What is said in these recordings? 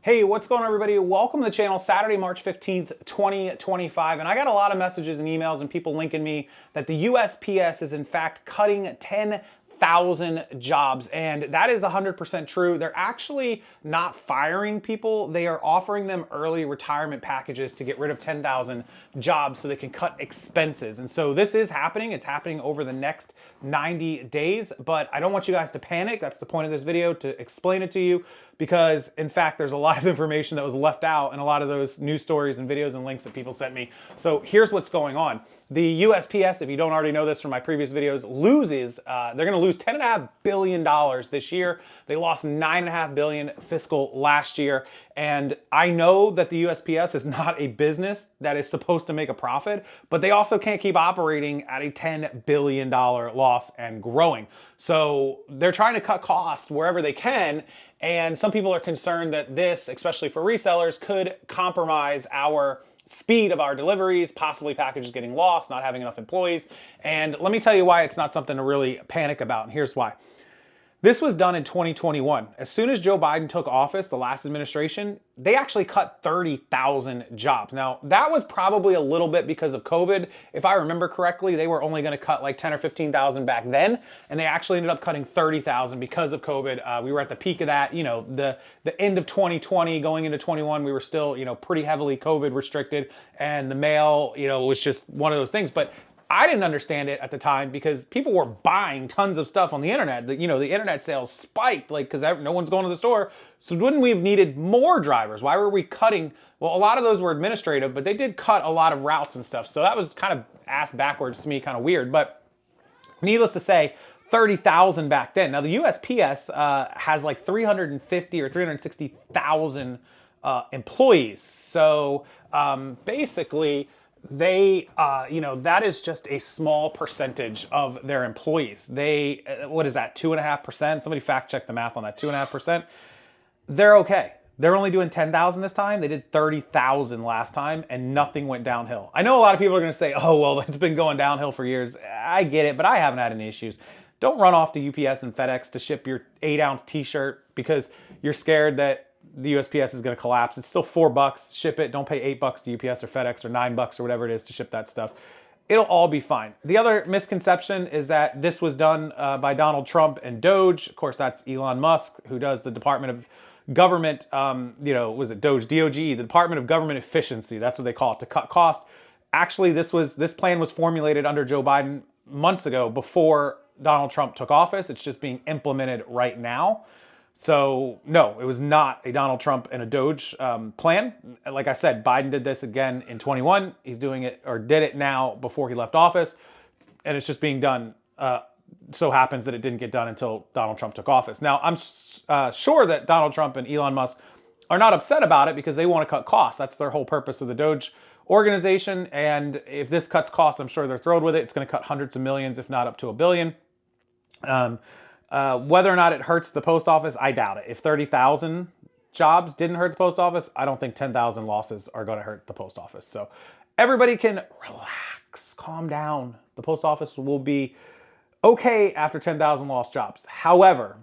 Hey, what's going on, everybody? Welcome to the channel. Saturday, March 15th, 2025. And I got a lot of messages and emails and people linking me that the USPS is in fact cutting 10,000 jobs. And that is 100% true. They're actually not firing people. They are offering them early retirement packages to get rid of 10,000 jobs so they can cut expenses. And so this is happening. It's happening over the next 90 days, but I don't want you guys to panic. That's the point of this video, to explain it to you, because in fact, there's a lot of information that was left out in a lot of those news stories and videos and links that people sent me. So here's what's going on. The USPS, if you don't already know this from my previous videos, they're going to lose $10.5 billion this year. They lost $9.5 billion fiscal last year. And I know that the USPS is not a business that is supposed to make a profit, but they also can't keep operating at a $10 billion loss and growing. So they're trying to cut costs wherever they can. And some people are concerned that this, especially for resellers, could compromise our speed of our deliveries, possibly packages getting lost, not having enough employees. And let me tell you why it's not something to really panic about, and here's why. This was done in 2021. As soon as Joe Biden took office, the last administration, they actually cut 30,000 jobs. Now, that was probably a little bit because of COVID. If I remember correctly, they were only going to cut like 10 or 15,000 back then, and they actually ended up cutting 30,000 because of COVID. We were at the peak of that, the end of 2020 going into 21, we were still, pretty heavily COVID restricted, and the mail, was just one of those things. But I didn't understand it at the time because people were buying tons of stuff on the internet. The internet sales spiked, because no one's going to the store. So wouldn't we have needed more drivers? Why were we cutting? Well, a lot of those were administrative, but they did cut a lot of routes and stuff. So that was kind of ass backwards to me, kind of weird. But needless to say, 30,000 back then. Now the USPS has like 350 or 360,000 employees. So basically, that is just a small percentage of their employees. What is that, 2.5%? Somebody fact check the math on that, 2.5%. They're okay. They're only doing 10,000 this time. They did 30,000 last time, and nothing went downhill. I know a lot of people are going to say, oh, well, it's been going downhill for years. I get it, but I haven't had any issues. Don't run off to UPS and FedEx to ship your 8-ounce t-shirt because you're scared that the USPS is going to collapse. It's still $4. Ship it. Don't pay $8 to UPS or FedEx or $9 or whatever it is to ship that stuff. It'll all be fine. The other misconception is that this was done by Donald Trump and Doge. Of course, that's Elon Musk, who does the Department of Government, was it Doge, DOGE, the Department of Government Efficiency. That's what they call it, to cut costs. Actually, this plan was formulated under Joe Biden months ago before Donald Trump took office. It's just being implemented right now. So no, it was not a Donald Trump and a Doge plan. Like I said, Biden did this again in 21. He's doing it, or did it now, before he left office. And it's just being done. So happens that it didn't get done until Donald Trump took office. Now, I'm sure that Donald Trump and Elon Musk are not upset about it because they want to cut costs. That's their whole purpose of the Doge organization. And if this cuts costs, I'm sure they're thrilled with it. It's going to cut hundreds of millions, if not up to $1 billion. Whether or not it hurts the post office, I doubt it. If 30,000 jobs didn't hurt the post office, I don't think 10,000 losses are going to hurt the post office. So everybody can relax, calm down. The post office will be okay after 10,000 lost jobs. However,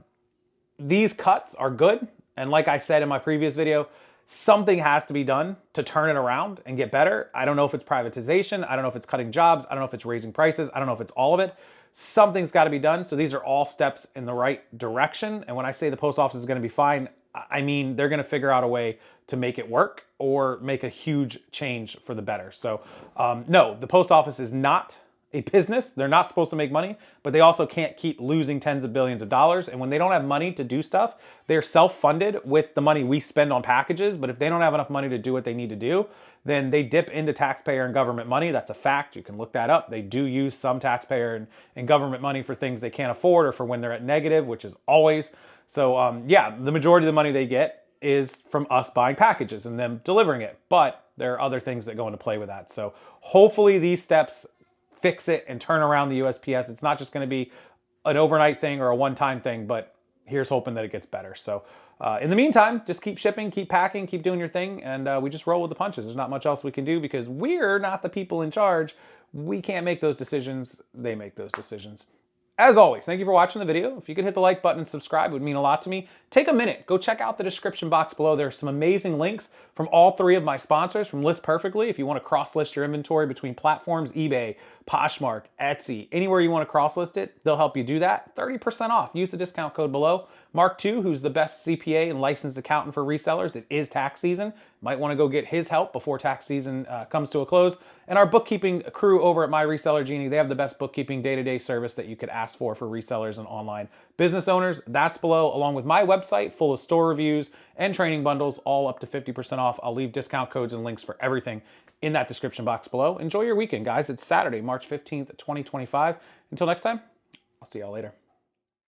these cuts are good. And like I said in my previous video, something has to be done to turn it around and get better. I don't know if it's privatization. I don't know if it's cutting jobs. I don't know if it's raising prices. I don't know if it's all of it. Something's got to be done. So these are all steps in the right direction. And when I say the post office is going to be fine, I mean they're going to figure out a way to make it work or make a huge change for the better. So no, the post office is not a business. They're not supposed to make money, but they also can't keep losing tens of billions of dollars. And when they don't have money to do stuff, they're self-funded with the money we spend on packages. But if they don't have enough money to do what they need to do, then they dip into taxpayer and government money. That's a fact. You can look that up. They do use some taxpayer and government money for things they can't afford or for when they're at negative, which is always. So yeah, the majority of the money they get is from us buying packages and them delivering it. But there are other things that go into play with that. So hopefully these steps fix it and turn around the USPS. It's not just going to be an overnight thing or a one-time thing, but here's hoping that it gets better. So in the meantime, just keep shipping, keep packing, keep doing your thing, and we just roll with the punches. There's not much else we can do because we're not the people in charge. We can't make those decisions. They make those decisions. As always, thank you for watching the video. If you could hit the like button and subscribe, it would mean a lot to me. Take a minute, go check out the description box below. There's some amazing links from all three of my sponsors from List Perfectly. If you want to cross-list your inventory between platforms, eBay, Poshmark, Etsy, anywhere you want to cross-list it, they'll help you do that. 30% off. Use the discount code below. Mark II, who's the best CPA and licensed accountant for resellers. It is tax season. Might want to go get his help before tax season comes to a close. And our bookkeeping crew over at My Reseller Genie, they have the best bookkeeping day-to-day service that you could ask for resellers and online business owners. That's below, along with my website full of store reviews and training bundles, all up to 50% off. I'll leave discount codes and links for everything in that description box below. Enjoy your weekend, guys. It's Saturday, March 15th, 2025. Until next time, I'll see y'all later.